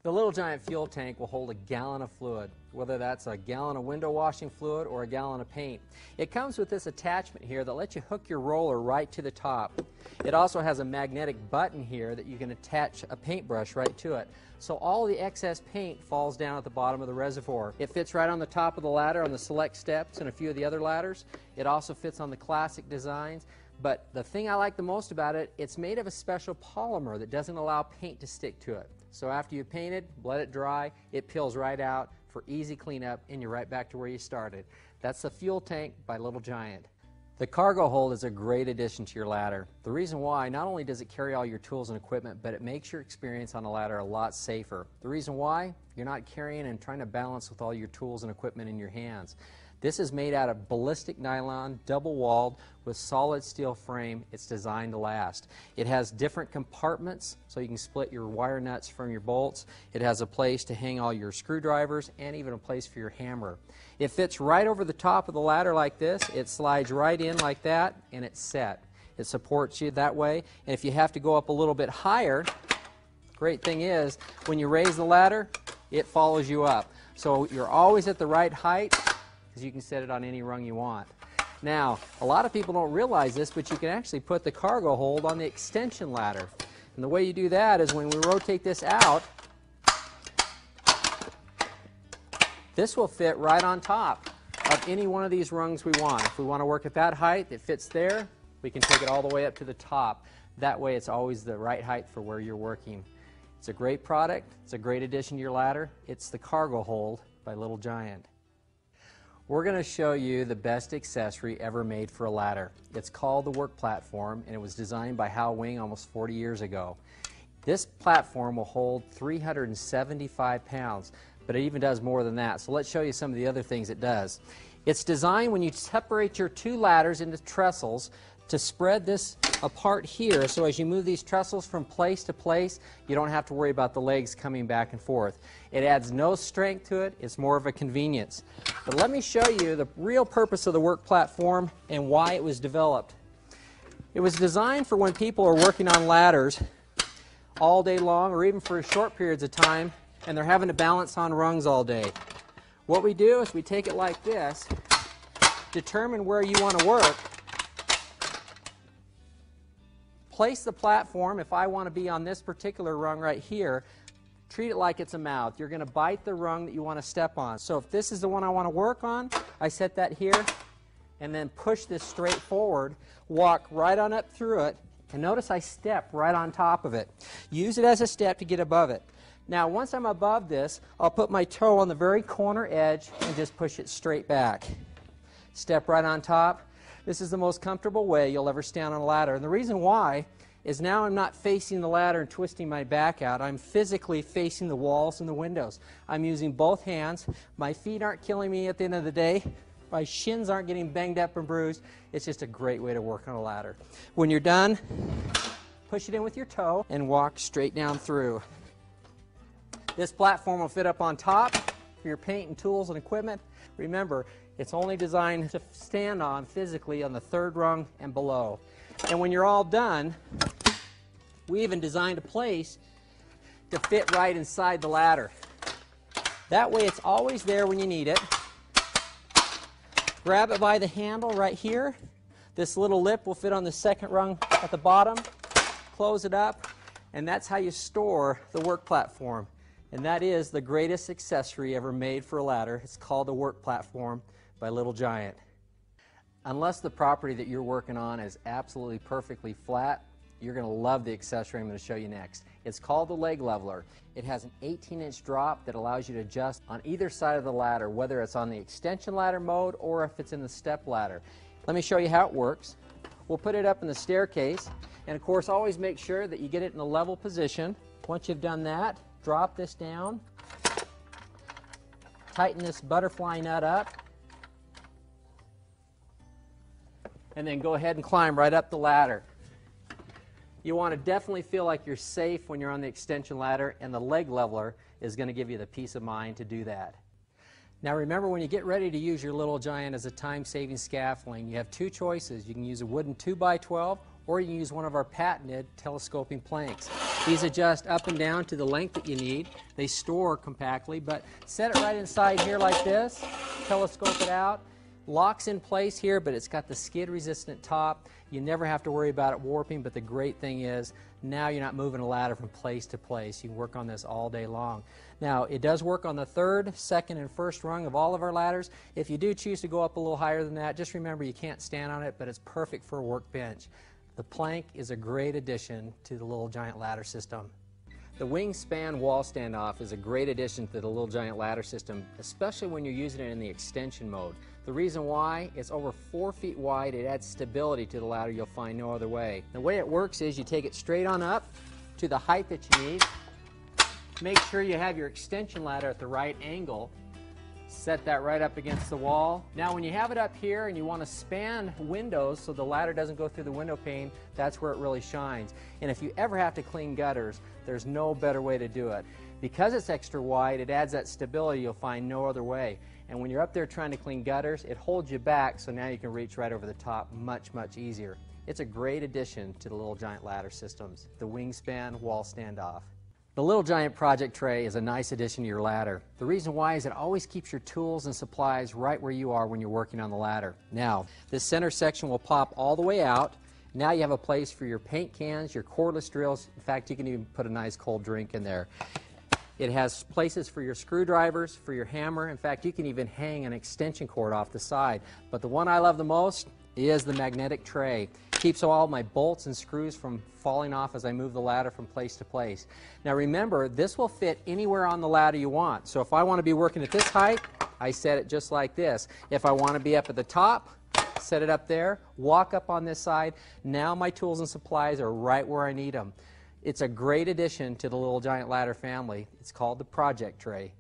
The Little Giant fuel tank will hold a gallon of fluid, whether that's a gallon of window washing fluid or a gallon of paint. It comes with this attachment here that lets you hook your roller right to the top. It also has a magnetic button here that you can attach a paintbrush right to it. So all the excess paint falls down at the bottom of the reservoir. It fits right on the top of the ladder on the select steps and a few of the other ladders. It also fits on the classic designs. But the thing I like the most about it, it's made of a special polymer that doesn't allow paint to stick to it. So after you've painted, let it dry, it peels right out for easy cleanup, and you're right back to where you started. That's the fuel tank by Little Giant. The cargo hold is a great addition to your ladder. The reason why, not only does it carry all your tools and equipment, but it makes your experience on a ladder a lot safer. The reason why, you're not carrying and trying to balance with all your tools and equipment in your hands. This is made out of ballistic nylon, double-walled, with solid steel frame. It's designed to last. It has different compartments, so you can split your wire nuts from your bolts. It has a place to hang all your screwdrivers and even a place for your hammer. It fits right over the top of the ladder like this. It slides right in like that, and it's set. It supports you that way. And if you have to go up a little bit higher, great thing is, when you raise the ladder, it follows you up. So you're always at the right height, because you can set it on any rung you want. Now, a lot of people don't realize this, but you can actually put the cargo hold on the extension ladder. And the way you do that is when we rotate this out, this will fit right on top of any one of these rungs we want. If we want to work at that height, it fits there. We can take it all the way up to the top. That way it's always the right height for where you're working. It's a great product. It's a great addition to your ladder. It's the cargo hold by Little Giant. We're going to show you the best accessory ever made for a ladder. It's called the work platform, and it was designed by Hal Wing almost 40 years ago. This platform will hold 375 pounds, but it even does more than that. So let's show you some of the other things it does. It's designed when you separate your two ladders into trestles to spread this apart here, so as you move these trestles from place to place, you don't have to worry about the legs coming back and forth. It adds no strength to it. It's more of a convenience. But let me show you the real purpose of the work platform and why it was developed. It was designed for when people are working on ladders all day long, or even for short periods of time, and they're having to balance on rungs all day. What we do is we take it like this, determine where you want to work, place the platform. If I want to be on this particular rung right here, treat it like it's a mouth. You're going to bite the rung that you want to step on. So if this is the one I want to work on, I set that here and then push this straight forward, walk right on up through it, and notice I step right on top of it. Use it as a step to get above it. Now once I'm above this, I'll put my toe on the very corner edge and just push it straight back. Step right on top. This is the most comfortable way you'll ever stand on a ladder. And the reason why is now I'm not facing the ladder and twisting my back out. I'm physically facing the walls and the windows. I'm using both hands. My feet aren't killing me at the end of the day. My shins aren't getting banged up and bruised. It's just a great way to work on a ladder. When you're done, push it in with your toe and walk straight down through. This platform will fit up on top for your paint and tools and equipment. Remember, it's only designed to stand on physically on the third rung and below. And when you're all done, we even designed a place to fit right inside the ladder. That way it's always there when you need it. Grab it by the handle right here. This little lip will fit on the second rung at the bottom. Close it up, and that's how you store the work platform. And that is the greatest accessory ever made for a ladder. It's called the work platform by Little Giant. Unless the property that you're working on is absolutely perfectly flat, you're going to love the accessory I'm going to show you next. It's called the leg leveler. It has an 18-inch drop that allows you to adjust on either side of the ladder, whether it's on the extension ladder mode or if it's in the step ladder. Let me show you how it works. We'll put it up in the staircase, and of course always make sure that you get it in a level position. Once you've done that, drop this down, tighten this butterfly nut up, and then go ahead and climb right up the ladder. You want to definitely feel like you're safe when you're on the extension ladder, and the leg leveler is going to give you the peace of mind to do that. Now remember, when you get ready to use your Little Giant as a time-saving scaffolding, you have two choices. You can use a wooden 2x12, or you can use one of our patented telescoping planks. These adjust up and down to the length that you need. They store compactly, but set it right inside here like this, telescope it out. Locks in place here, but it's got the skid-resistant top. You never have to worry about it warping, but the great thing is now you're not moving a ladder from place to place. You can work on this all day long. Now, it does work on the third, second, and first rung of all of our ladders. If you do choose to go up a little higher than that, just remember you can't stand on it, but it's perfect for a workbench. The plank is a great addition to the Little Giant ladder system. The wingspan wall standoff is a great addition to the Little Giant ladder system, especially when you're using it in the extension mode. The reason why, it's over 4 feet wide. It adds stability to the ladder you'll find no other way. The way it works is you take it straight on up to the height that you need. Make sure you have your extension ladder at the right angle. Set that right up against the wall. Now when you have it up here and you want to span windows so the ladder doesn't go through the window pane, that's where it really shines. And if you ever have to clean gutters, there's no better way to do it. Because it's extra wide, it adds that stability you'll find no other way. And when you're up there trying to clean gutters, it holds you back, so now you can reach right over the top much, much easier. It's a great addition to the Little Giant ladder systems, the wingspan wall standoff. The Little Giant project tray is a nice addition to your ladder. The reason why is it always keeps your tools and supplies right where you are when you're working on the ladder. Now, this center section will pop all the way out. Now you have a place for your paint cans, your cordless drills. In fact, you can even put a nice cold drink in there. It has places for your screwdrivers, for your hammer. In fact, you can even hang an extension cord off the side. But the one I love the most is the magnetic tray. Keeps all my bolts and screws from falling off as I move the ladder from place to place. Now remember, this will fit anywhere on the ladder you want. So if I want to be working at this height, I set it just like this. If I want to be up at the top, set it up there, walk up on this side. Now my tools and supplies are right where I need them. It's a great addition to the Little Giant ladder family. It's called the project tray.